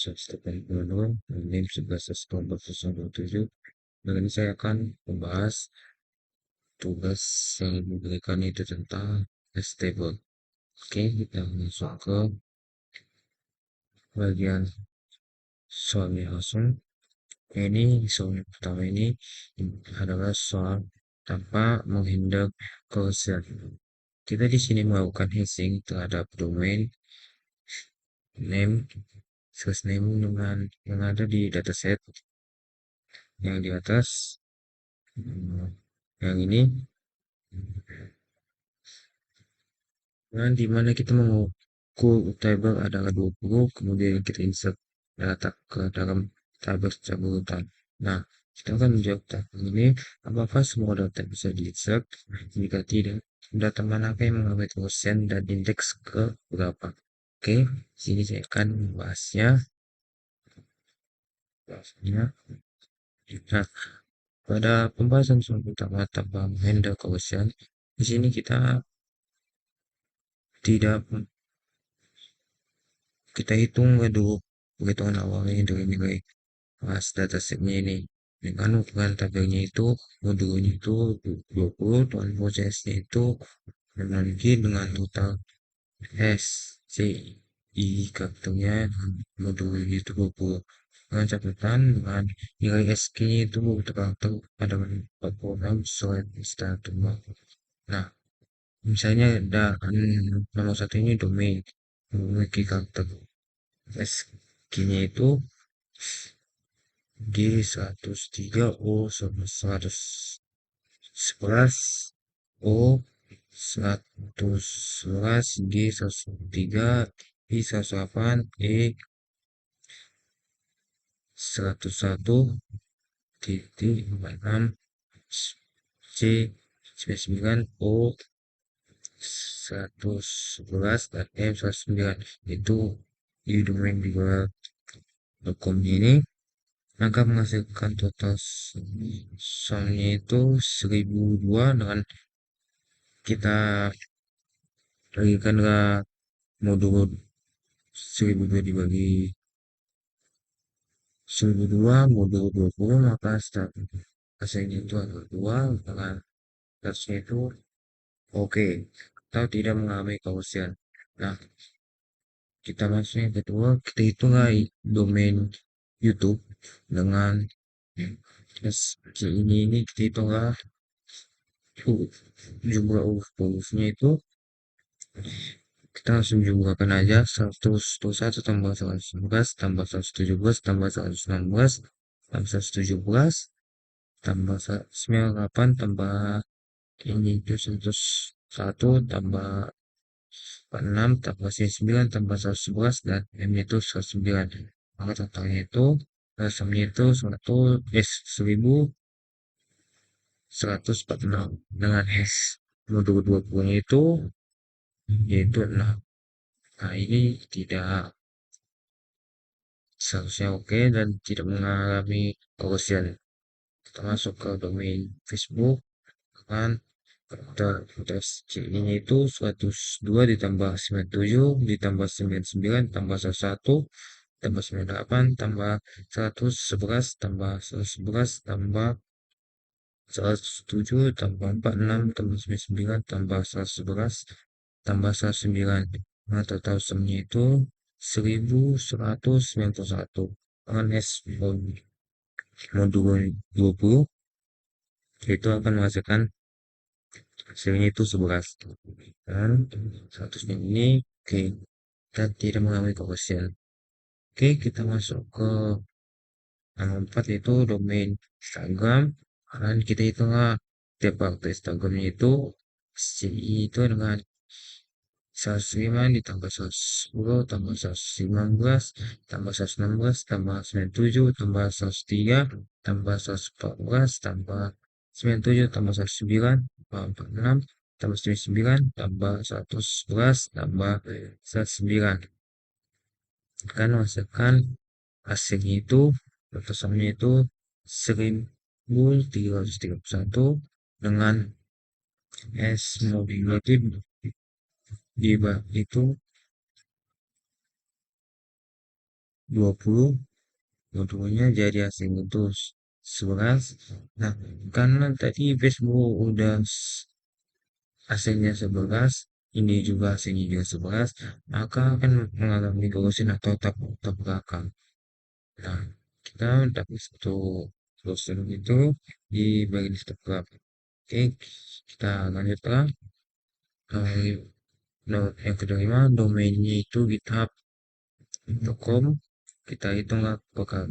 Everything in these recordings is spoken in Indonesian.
180, NIM 11.147. Dan ini saya akan membahas tugas yang diberikan itu tentang table. Oke, kita masuk ke bagian soalnya langsung. Ini soal pertama ini adalah soal tanpa menghindak closure. Kita di sini melakukan hashing terhadap domain name source name dengan yang ada di dataset yang di atas. Yang ini nah, di mana kita mengukur table adalah 20, kemudian kita insert data ke dalam table secara urutan. Nah, kita akan menjawab table ini, apakah semua data bisa di-insert? Jika tidak, data manakah yang mengalami quotient dan indeks ke berapa? Oke, sini saya akan membahasnya. Nah, pada pembahasan soal pertama tentang handle quotient, di sini kita tidak kita hitung dulu perhitungan awalnya dari nilai pas datasetnya ini dengan ukuran tabelnya itu modulnya itu 20 dan prosesnya itu memiliki dengan total S C I karakternya modulnya itu 20 dengan catatan dengan nilai SK itu terkarakter pada 46 sesuai standar. Nah, misalnya ada nomor satu ini domain memiliki karakter SK-nya itu G103 O 111 O 111 G103 I 108 E 101 titik 46 C 99 O 111 dan M 109 itu di domain di luar hukum ini maka menghasilkan total sumnya itu 1002 dengan kita bagikan ke modul 1002 dibagi 1002 modul 20 maka hasilnya itu adalah 2 dengan hasilnya itu oke atau tidak mengalami kausian. Nah, kita masuk yang kedua, kita hitung domain YouTube dengan ini kita hitunglah jumlah hurufnya itu kita langsung jumlahkan aja 101 tambah 111 tambah 117 tambah 116 tambah 117 tambah 98 tambah ini itu 101 tambah 46 tambah 9 tambah 111 dan M itu 109. Maka totalnya itu rasamnya itu 1146 dengan S modul 20 nya itu yaitu 6. Nah, ini tidak seharusnya oke dan tidak mengalami kerugian. Kita masuk ke domain Facebook kan ini itu 102 ditambah 97 ditambah 99 tambah 11 tambah 98 tambah 111 tambah 111 tambah 107 tambah 46 tambah 99 tambah 111 tambah 109. Nah, total sumnya itu 1191 dengan S modul 20 itu akan menghasilkan hasilnya itu 11 dan 100 ini oke kita tidak mengalami komersial. Oke, kita masuk ke yang 4 yaitu domain Instagram dan kita hitunglah tiap waktu Instagramnya itu CI itu dengan 105 ditambah 110 tambah 115 tambah 116 tambah 97 tambah 103 tambah 114 tambah 97 tambah 109 tambah 46 tambah 99 tambah 111 tambah 109 kan menghasilkan hasilnya itu batasannya itu 1331 dengan S mobil itu di itu 20, keduanya jadi asing itu 11. Nah, karena tadi Facebook udah asingnya 11, ini juga asingnya juga 11, maka akan mengalami gosip atau tabrakan. Nah, kita dapat satu browser itu di bagian Instagram. Oke, kita lanjutkan. Eh, yang kelima, domainnya itu github.com. Kita hitunglah apakah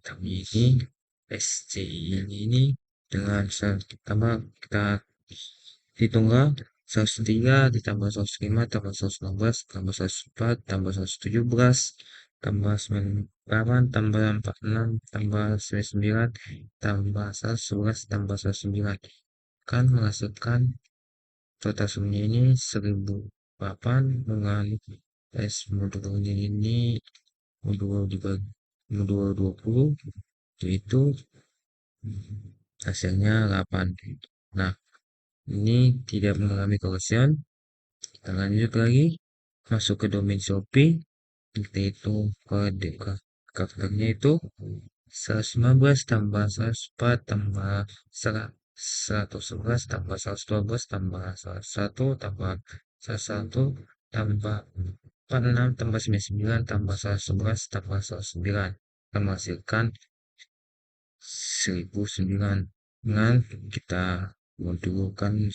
kami ini SCI ini dengan tambah kita hitunglah 103 ditambah 105 tambah 116 tambah 104 tambah 117 tambah 98 tambah 46 tambah 99 tambah 111 tambah 109 kan menghasilkan total sumnya ini 1008 dengan S modulnya ini modul dibagi modul 20 yaitu hasilnya 8. Nah, ini tidak mengalami collision. Kita lanjut lagi, masuk ke domain Shopee, kita hitung ke karakternya itu 115 tambah 104 tambah 111 tambah 112 tambah 101 tambah 101 tambah 46 tambah 99 tambah 111 tambah 109 akan menghasilkan 1009 dengan kita mendulukan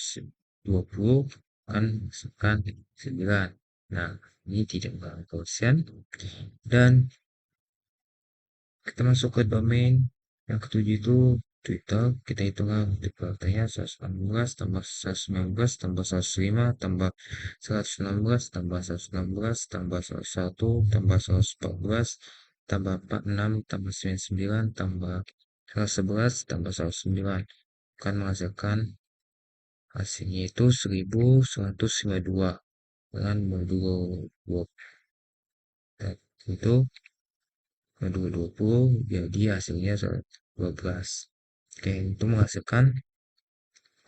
20 kan sekan 9. Nah, ini tidak berkoefisien dan kita masuk ke domain yang ketujuh itu Twitter. Kita hitunglah multiplier 116 tambah 119 tambah 105 tambah 116 tambah 116 tambah 101 tambah 114 tambah 46 tambah 99 tambah 111 tambah 109 akan menghasilkan hasilnya itu 1152 dengan modul 20 itu modul 20 jadi hasilnya 12. Oke, itu menghasilkan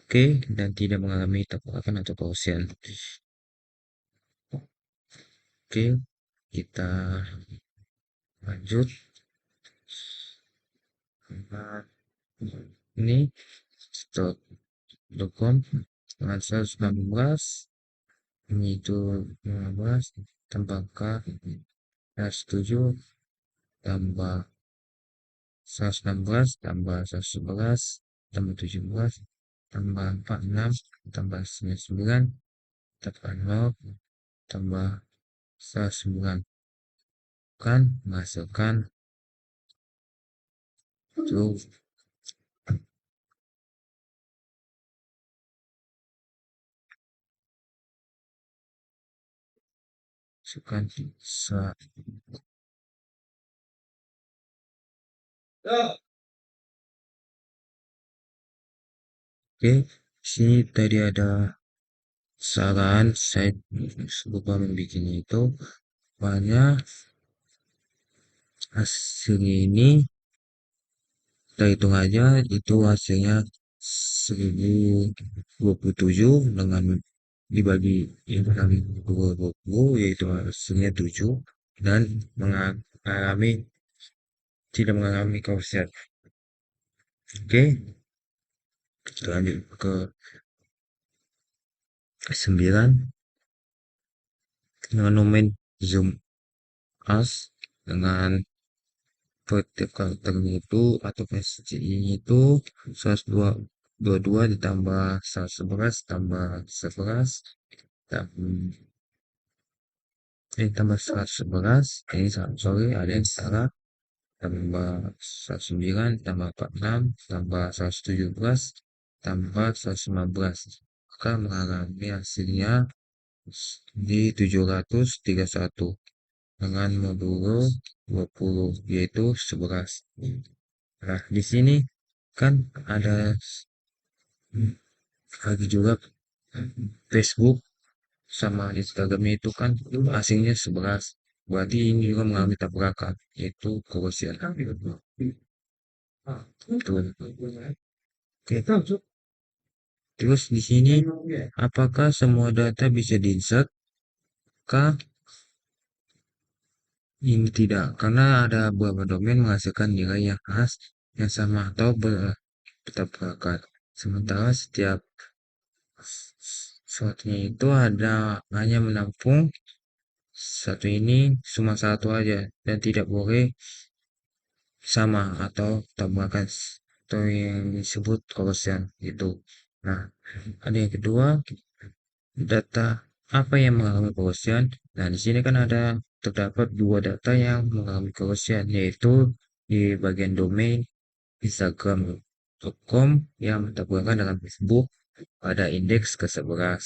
oke dan tidak mengalami tabrakan atau collision. Oke, kita lanjut. Nah, ini stop.com dengan 116 ini itu 15 tambah K dan 7 tambah 116 tambah 111 tambah 17 tambah 46 tambah 99 tambah 0 tambah 109 kan menghasilkan itu masukkan oke sini tadi ada saran saya lupa membuatnya itu banyak hasilnya ini kita hitung aja itu hasilnya 1027 dengan dibagi kali 20 yaitu hasilnya 7 dan mengalami tidak mengalami koefisien. Oke, kita lanjut ke 9 dengan domain zoom as dengan tiap karakternya itu atau PSCI-nya itu 122 ditambah 111 tambah 11 tambah 111 ini sorry ada yang salah tambah 109 tambah 46 tambah 117 tambah 115 maka mengalami hasilnya di 731 dengan modulo 20 yaitu 11. Nah, di sini kan ada lagi juga Facebook sama Instagramnya itu kan asingnya 11. Berarti ini juga mengalami tabrakan yaitu kerusian. Betul. Oke. Terus di sini apakah semua data bisa diinsert? Kah? Ini tidak, karena ada beberapa domain menghasilkan nilai yang khas, yang sama atau bertabrakan. Sementara setiap suatunya itu ada hanya menampung satu ini cuma satu aja dan tidak boleh sama atau tabrakan atau yang disebut collision itu. Nah, ada yang kedua, data apa yang mengalami collision. Nah, di sini kan ada terdapat dua data yang mengalami collision, yaitu di bagian domain Instagram.com yang bertabrakan dengan Facebook pada indeks ke-11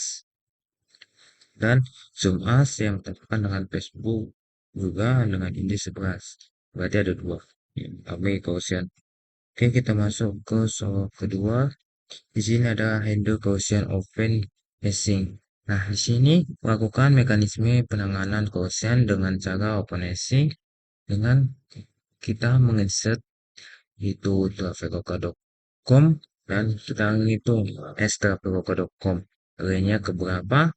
dan Zoom As yang bertabrakan dengan Facebook juga dengan indeks 11. Berarti ada dua yang mengalami collision. Oke, kita masuk ke soal kedua. Di sini ada handle Gaussian open hashing. Nah, di sini melakukan mekanisme penanganan Gaussian dengan cara open hashing dengan kita menginsert itu traveloka.com dan kita menghitung traveloka.com arraynya ke berapa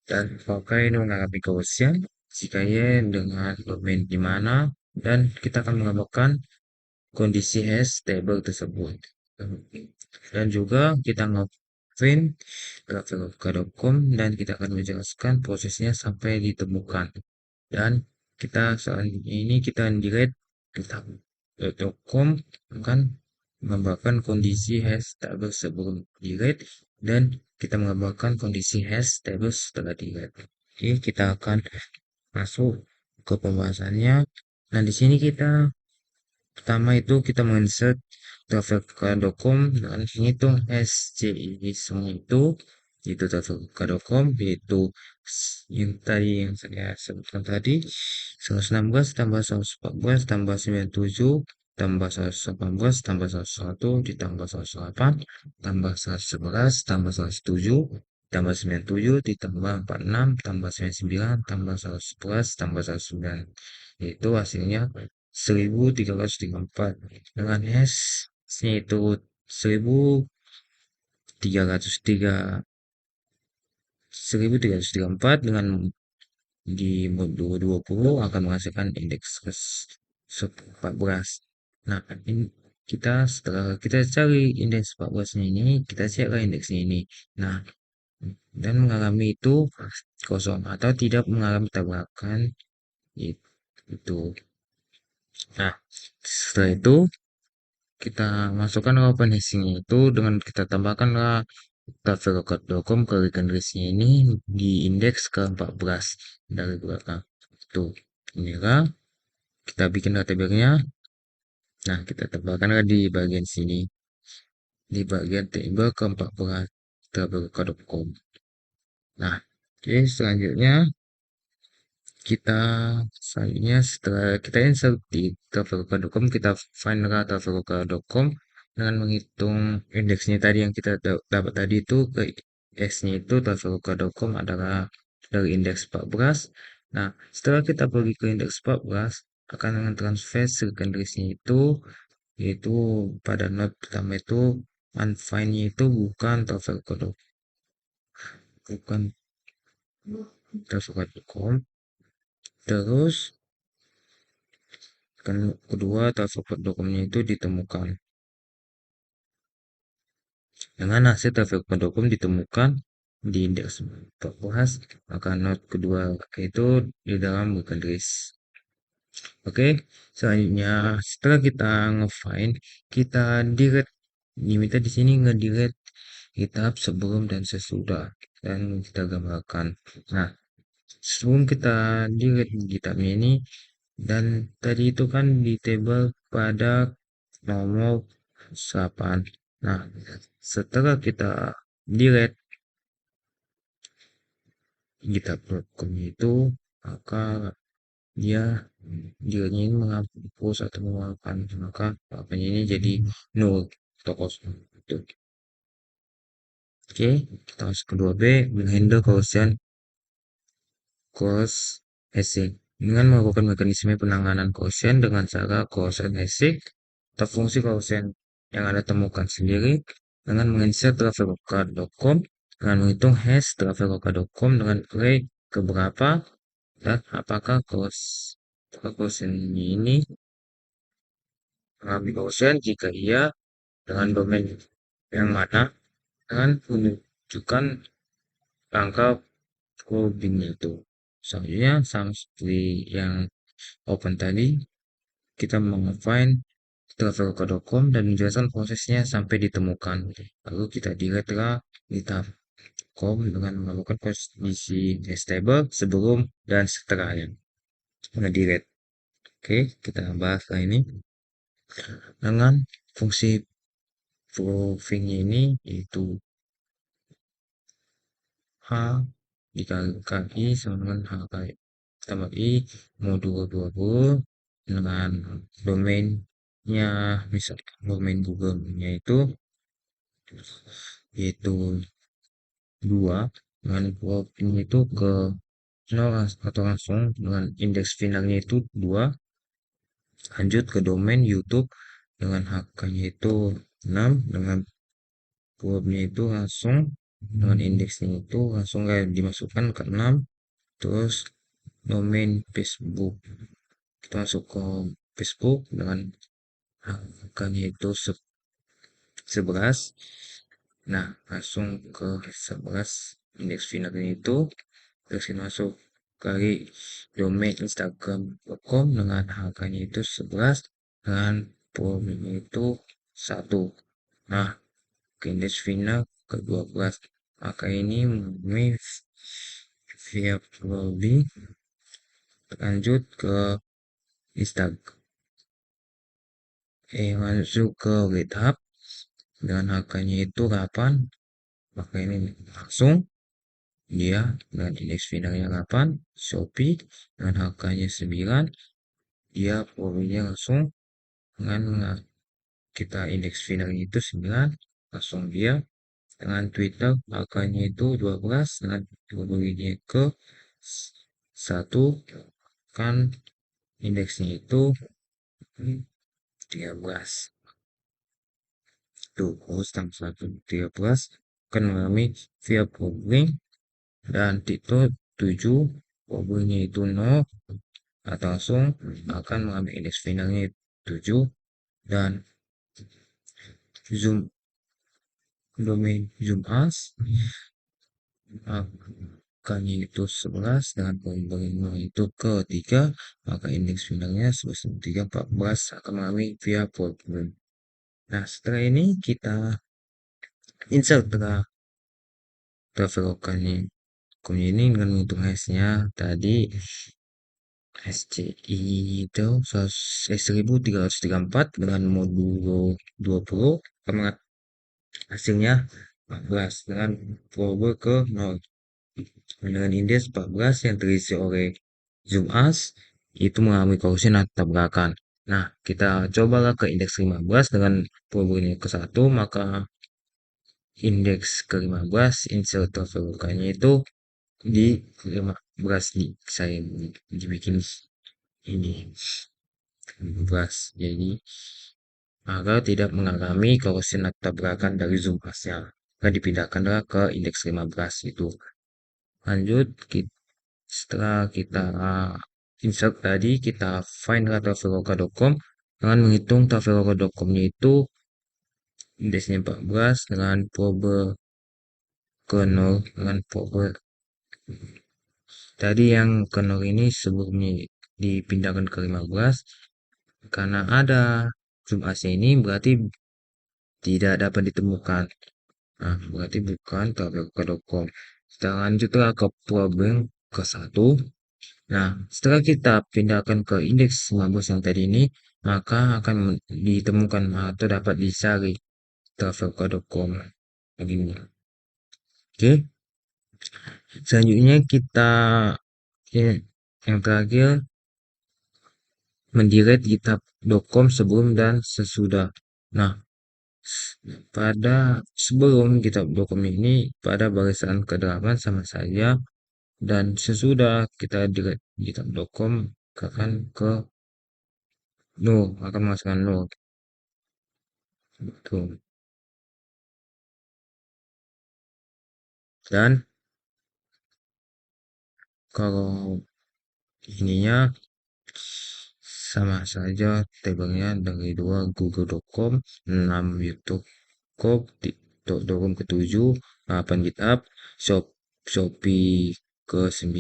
dan apakah ini mengalami Gaussian jika ya dengan domain di mana dan kita akan menambahkan kondisi hash table tersebut. Dan juga kita nge-print traveloka.com dan kita akan menjelaskan prosesnya sampai ditemukan. Dan kita selanjutnya ini kita delete traveloka.com akan menambahkan kondisi hash table sebelum delete dan kita menambahkan kondisi hash table setelah delete. Oke, kita akan masuk ke pembahasannya. Nah, di sini kita pertama itu kita menginsert traveloka.com dan menghitung SCI semua itu traveloka.com yaitu yang tadi yang saya sebutkan tadi 116 tambah 114 tambah 97 tambah 118 tambah 101 ditambah 108 tambah 111 tambah 107 tambah 97 ditambah 46 tambah 99 tambah 111 tambah 109 itu hasilnya 1334 dengan hash-nya itu 1334 dengan di mod 2020 akan menghasilkan indeks ke-14. Nah, ini kita setelah kita cari indeks 14 ini, kita cek ke indeksnya ini. Nah, dan mengalami itu kosong atau tidak mengalami tabrakan itu. Nah, setelah itu kita masukkan ke open hashing itu dengan kita tambahkanlah traveloka.com ke regenerasinya ini di indeks ke-14 dari belakang. Itu. Inilah kita bikin database-nya. Nah, kita tambahkan di bagian sini. Di bagian table ke-14 traveloka.com. Nah, oke, selanjutnya kita selanjutnya setelah kita insert di traveloka.com kita find traveloka.com dengan menghitung indeksnya tadi yang kita dapat tadi itu ke S-nya itu traveloka.com adalah dari indeks 14. Nah, setelah kita pergi ke indeks 14 akan mentransfer secondaries-nya itu yaitu pada node pertama itu unfind-nya itu bukan traveloka.com terus kan kedua traveloka.com-nya itu ditemukan. Dengan hasil traveloka.com ditemukan di indeks 14, maka node kedua itu di dalam bukan list. Oke, selanjutnya setelah kita nge-find, kita delete. Diminta di sini nge-delete kitab sebelum dan sesudah dan kita gambarkan. Nah, sebelum kita delete kitabnya ini dan tadi itu kan di table pada nomor 8. Nah, setelah kita delete GitHub.com itu, maka dia dia ini menghapus atau mengeluarkan maka apanya ini jadi nol atau kosong. Gitu. Oke, kita masuk ke 2B, menghandle Gaussian cross hashing. Dengan melakukan mekanisme penanganan Gaussian dengan cara Gaussian hashing atau fungsi Gaussian yang Anda temukan sendiri dengan menginsert traveloka.com dengan menghitung hash traveloka.com dengan array keberapa dan apakah quotient ini mengambil quotient jika ia dengan domain yang mana dengan menunjukkan angka probingnya itu. Selanjutnya sama seperti yang open tadi, kita find traveloka.com dan menjelaskan prosesnya sampai ditemukan. Lalu kita delete lah di tab com dengan melakukan kondisi stable sebelum dan setelahnya. Nge-delete. Oke, kita bahas lah ini dengan fungsi proving ini yaitu H dikali sama dengan H kali tambah I mau 20 dengan domainnya misalkan domain Google-nya itu yaitu 2 dengan proving itu ke 0 atau langsung dengan indeks finalnya itu 2. Lanjut ke domain YouTube dengan HK-nya itu 6 dengan probnya itu langsung dengan indeksnya itu langsung kayak dimasukkan ke 6. Terus domain Facebook kita masuk ke Facebook dengan angkanya itu 11. Nah, langsung ke 11 indeks finalnya itu terus kita masuk kali domain Instagram.com dengan angkanya itu 11 dengan volumenya itu 1. Nah, ke indeks final ke 12 angka ini memenuhi via probing. Lanjut ke Instagram masuk ke GitHub dengan harganya itu 8, maka ini langsung dia dengan indeks finalnya 8. Shopee dengan harganya 9, dia poinnya langsung dengan kita indeks finalnya itu 9, langsung dia dengan Twitter harganya itu 12 dengan poinnya ke 1, kan indeksnya itu 13. Tuh, host yang 113 akan mengalami via probing dan itu 7 probingnya itu 0 atau langsung akan mengambil indeks finalnya 7 dan zoom domain zoom as akannya itu 11 dengan probingnya itu ke 3 maka indeks finalnya 11 3 14 akan mengalami via probing. Nah, setelah ini kita insert ke traveloka ini dengan menghitung hash-nya tadi SCI itu 1334 dengan modulo 20 sama hasilnya 14 dengan probe ke 0 dengan indeks 14 yang terisi oleh zoom as itu mengalami korusi atau tabrakan. Nah, kita cobalah ke indeks 15 dengan probenya ke 1, maka indeks ke-15 insert travelokanya itu di 15 nih saya dibikin ini 15 jadi agar tidak mengalami korusi atau tabrakan dari zoom pasnya akan dipindahkanlah ke indeks 15 itu. Lanjut setelah kita insert tadi kita find traveloka.com dengan menghitung traveloka.com-nya itu indeksnya 14 dengan probe ke 0 dengan probe tadi yang ke 0 ini sebelumnya dipindahkan ke 15 karena ada zoom AC ini berarti tidak dapat ditemukan. Nah, berarti bukan traveloka.com. Kita lanjutlah ke problem ke 1. Nah, setelah kita pindahkan ke indeks 15 yang tadi ini, maka akan ditemukan atau dapat dicari traveloka.com begini. Oke, selanjutnya kita yang terakhir mendelete github.com sebelum dan sesudah. Nah, pada sebelum github.com ini pada barisan ke-8 sama saja dan sesudah kita delete github.com akan ke 0, akan menghasilkan 0. Tuh. Dan kalau ininya sama saja tabelnya dari 2 google.com, 6 youtube.com, .com ke-7, 8 github, shopee ke-9,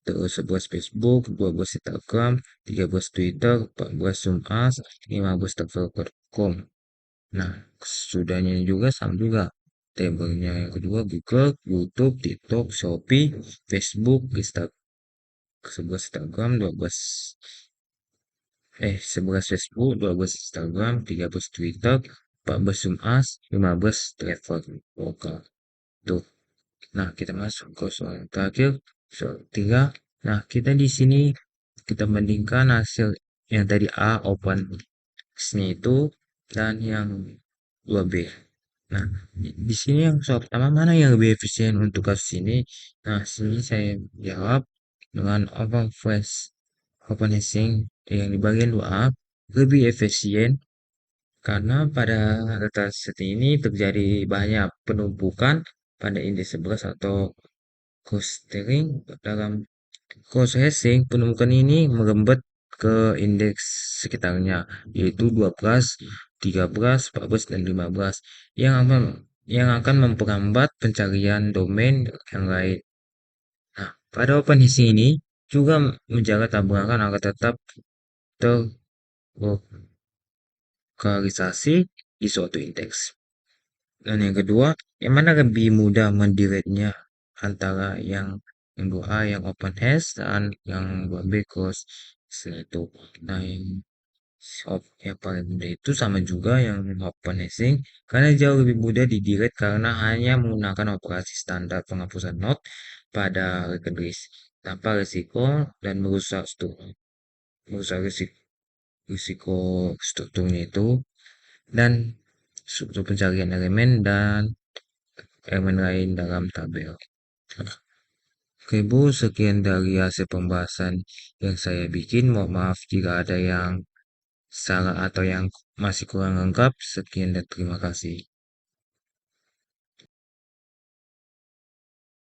terus 11 Facebook, 12 Instagram, 13 Twitter, 14 Zoom-As, 15 Travel.com. Nah, sudahnya juga sama juga. Tabelnya yang kedua Google, YouTube, TikTok, Shopee, Facebook, Instagram, 11 Instagram, 12 11 Facebook, 12 Instagram, 13 Twitter, 14 Zoom-As, 15 Travel lokal. Tuh. Nah, kita masuk ke soal yang terakhir, soal 3. Nah, kita di sini kita bandingkan hasil yang tadi A open nya itu dan yang 2B. Nah, di sini yang soal pertama mana yang lebih efisien untuk kasus ini? Nah, sini saya jawab dengan open hashing yang di bagian 2A lebih efisien karena pada data set ini terjadi banyak penumpukan pada indeks 11 atau clustering dalam cross hashing. Penumpukan ini merembet ke indeks sekitarnya, yaitu 12, 13, 14, dan 15 yang akan memperlambat pencarian domain yang lain. Nah, pada OpenHashing ini juga menjaga tabrakan agar tetap terlokalisasi di suatu indeks. Dan yang kedua, yang mana lebih mudah mendeletnya antara yang 2A yang open hash dan yang 2B close itu. Nah, yang paling mudah itu sama juga yang open hashing karena jauh lebih mudah di-delete karena hanya menggunakan operasi standar penghapusan node pada record list tanpa risiko dan merusak risiko strukturnya itu dan struktur pencarian elemen dan elemen lain dalam tabel. Oke Bu, sekian dari hasil pembahasan yang saya bikin. Mohon maaf jika ada yang salah atau yang masih kurang lengkap. Sekian dan terima kasih.